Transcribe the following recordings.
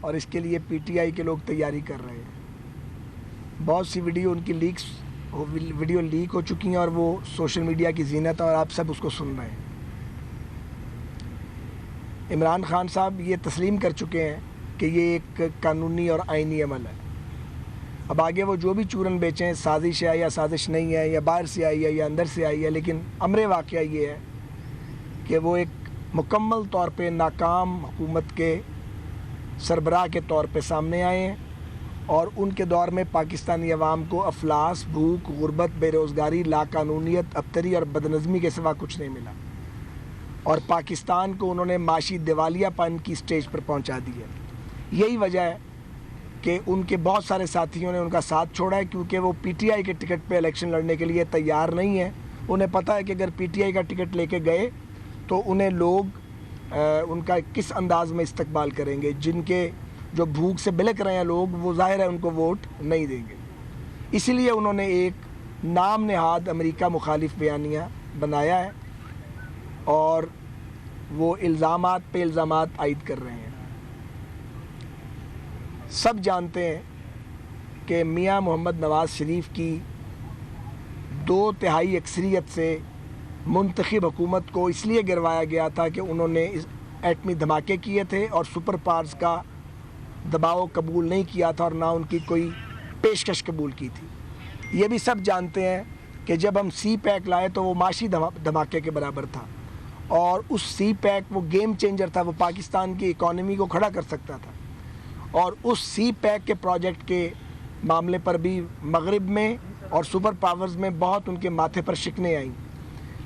اور اس کے لیے پی ٹی آئی کے لوگ تیاری کر رہے ہیں. بہت سی ویڈیو لیک ہو چکی ہیں اور وہ سوشل میڈیا کی زینت ہے اور آپ سب اس کو سن رہے ہیں. عمران خان صاحب یہ تسلیم کر چکے ہیں کہ یہ ایک قانونی اور آئینی عمل ہے. اب آگے وہ جو بھی چورن بیچیں، سازش ہے یا سازش نہیں ہے، یا باہر سے آئی ہے یا اندر سے آئی ہے، لیکن امر واقعہ یہ ہے کہ وہ ایک مکمل طور پہ ناکام حکومت کے سربراہ کے طور پہ سامنے آئے ہیں، اور ان کے دور میں پاکستانی عوام کو افلاس، بھوک، غربت، بے روزگاری، لاقانونیت، ابتری اور بدنظمی کے سوا کچھ نہیں ملا، اور پاکستان کو انہوں نے معاشی دیوالیہ پن کی سٹیج پر پہنچا دی ہے. یہی وجہ ہے کہ ان کے بہت سارے ساتھیوں نے ان کا ساتھ چھوڑا ہے، کیونکہ وہ پی ٹی آئی کے ٹکٹ پہ الیکشن لڑنے کے لیے تیار نہیں ہیں. انہیں پتہ ہے کہ اگر پی ٹی آئی کا ٹکٹ لے کے گئے تو انہیں لوگ ان کا کس انداز میں استقبال کریں گے. جن کے جو بھوک سے بلک رہے ہیں لوگ، وہ ظاہر ہے ان کو ووٹ نہیں دیں گے. اسی لیے انہوں نے ایک نام نہاد امریکہ مخالف بیانیہ بنایا ہے اور وہ الزامات پہ الزامات عائد کر رہے ہیں. سب جانتے ہیں کہ میاں محمد نواز شریف کی 2/3 اکثریت سے منتخب حکومت کو اس لیے گروایا گیا تھا کہ انہوں نے ایٹمی دھماکے کیے تھے اور سپر پاورز کا دباؤ قبول نہیں کیا تھا، اور نہ ان کی کوئی پیشکش قبول کی تھی. یہ بھی سب جانتے ہیں کہ جب ہم سی پیک لائے تو وہ معاشی دھماکے کے برابر تھا، اور اس سی پیک وہ گیم چینجر تھا، وہ پاکستان کی اکانومی کو کھڑا کر سکتا تھا. اور اس سی پیک کے پروجیکٹ کے معاملے پر بھی مغرب میں اور سپر پاورز میں بہت ان کے ماتھے پر شکنیں آئیں،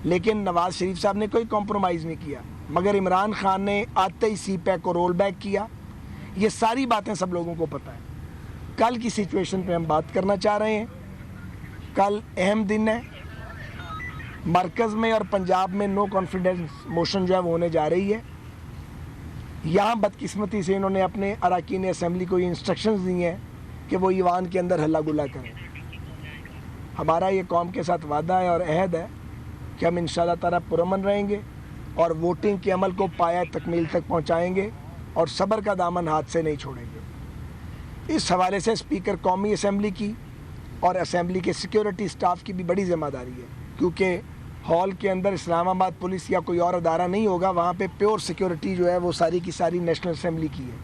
لیکن نواز شریف صاحب نے کوئی کمپرومائز نہیں کیا، مگر عمران خان نے آتے ہی سی پیک کو رول بیک کیا. یہ ساری باتیں سب لوگوں کو پتہ ہے. کل کی سچویشن پہ ہم بات کرنا چاہ رہے ہیں. کل اہم دن ہے. مرکز میں اور پنجاب میں نو کانفیڈنس موشن جو ہے وہ ہونے جا رہی ہے. یہاں بدقسمتی سے انہوں نے اپنے اراکین اسمبلی کو یہ انسٹرکشنز دی ہیں کہ وہ ایوان کے اندر ہلا گلا کریں. ہمارا یہ قوم کے ساتھ وعدہ ہے اور عہد ہے کہ ہم انشاءاللہ تعالیٰ پرامن رہیں گے اور ووٹنگ کے عمل کو پایہ تکمیل تک پہنچائیں گے اور صبر کا دامن ہاتھ سے نہیں چھوڑیں گے. اس حوالے سے اسپیکر قومی اسمبلی کی اور اسمبلی کے سیکیورٹی سٹاف کی بھی بڑی ذمہ داری ہے، کیونکہ ہال کے اندر اسلام آباد پولیس یا کوئی اور ادارہ نہیں ہوگا. وہاں پہ پیور سیکیورٹی جو ہے وہ ساری کی ساری نیشنل اسمبلی کی ہے.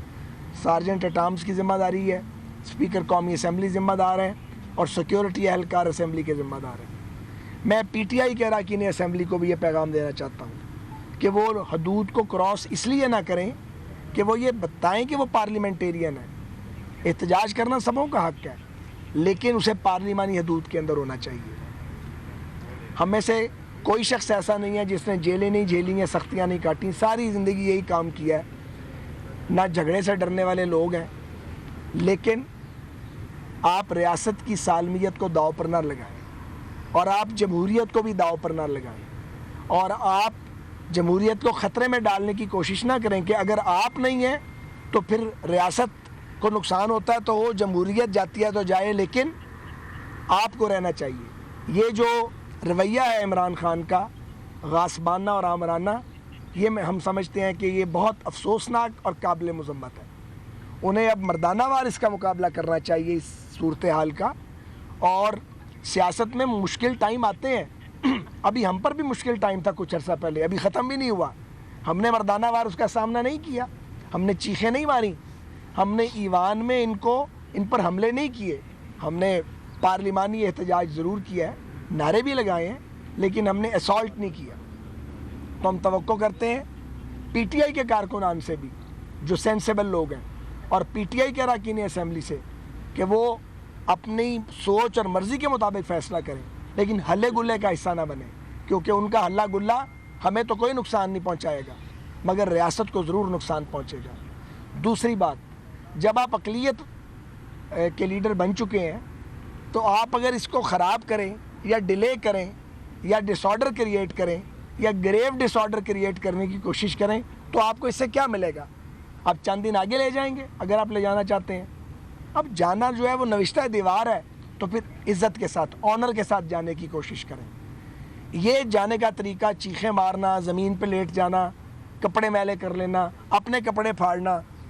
سارجنٹ ایٹ آرمز کی ذمہ داری ہے، اسپیکر قومی اسمبلی ذمہ دار ہیں، اور سیکیورٹی اہلکار اسمبلی کے ذمہ دار ہیں. میں پی ٹی آئی کے اراکین اسمبلی کو بھی یہ پیغام دینا چاہتا ہوں کہ وہ حدود کو کراس اس لیے نہ کریں کہ وہ یہ بتائیں کہ وہ پارلیمنٹیرین ہیں. احتجاج کرنا سبوں کا حق ہے، لیکن اسے پارلیمانی حدود کے اندر ہونا چاہیے. ہم میں سے کوئی شخص ایسا نہیں ہے جس نے جیلیں نہیں جھیلی ہیں، سختیاں نہیں کاٹیں. ساری زندگی یہی کام کیا ہے. نہ جھگڑے سے ڈرنے والے لوگ ہیں، لیکن آپ ریاست کی سالمیت کو داؤ پر نہ لگائیں، اور آپ جمہوریت کو بھی داؤ پر نہ لگائیں، اور آپ جمہوریت کو خطرے میں ڈالنے کی کوشش نہ کریں کہ اگر آپ نہیں ہیں تو پھر ریاست کو نقصان ہوتا ہے تو وہ جمہوریت جاتی ہے تو جائے، لیکن آپ کو رہنا چاہیے. یہ جو رویہ ہے عمران خان کا غاصبانہ اور آمرانہ، یہ ہم سمجھتے ہیں کہ یہ بہت افسوسناک اور قابل مذمت ہے. انہیں اب مردانہ وار اس کا مقابلہ کرنا چاہیے اس صورتحال کا. اور سیاست میں مشکل ٹائم آتے ہیں. ابھی ہم پر بھی مشکل ٹائم تھا کچھ عرصہ پہلے، ابھی ختم بھی نہیں ہوا. ہم نے مردانہ وار اس کا سامنا نہیں کیا، ہم نے چیخیں نہیں ماری، ہم نے ایوان میں ان پر حملے نہیں کیے، ہم نے پارلیمانی احتجاج ضرور کیا ہے، نعرے بھی لگائے ہیں، لیکن ہم نے اسالٹ نہیں کیا. تو ہم توقع کرتے ہیں پی ٹی آئی کے کارکنان سے بھی، جو سینسیبل لوگ ہیں، اور پی ٹی آئی کے اراکین اسمبلی سے، کہ وہ اپنی سوچ اور مرضی کے مطابق فیصلہ کریں، لیکن ہلے گلے کا حصہ نہ بنے، کیونکہ ان کا ہلا گلا ہمیں تو کوئی نقصان نہیں پہنچائے گا مگر ریاست کو ضرور نقصان پہنچے گا. دوسری بات، جب آپ اقلیت کے لیڈر بن چکے ہیں تو آپ اگر اس کو خراب کریں یا ڈیلے کریں یا ڈس آرڈر کریٹ کریں یا گریو ڈس آرڈر کریٹ کرنے کی کوشش کریں تو آپ کو اس سے کیا ملے گا؟ آپ چند دن آگے لے جائیں گے اگر آپ لے جانا چاہتے ہیں. اب جانا جو ہے وہ نوشتہ دیوار ہے، تو پھر عزت کے ساتھ، آنر کے ساتھ جانے کی کوشش کریں. یہ جانے کا طریقہ چیخیں مارنا، زمین پہ لیٹ جانا، کپڑے میلے کر لینا، اپنے کپڑے پھاڑنا،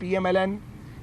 PMLN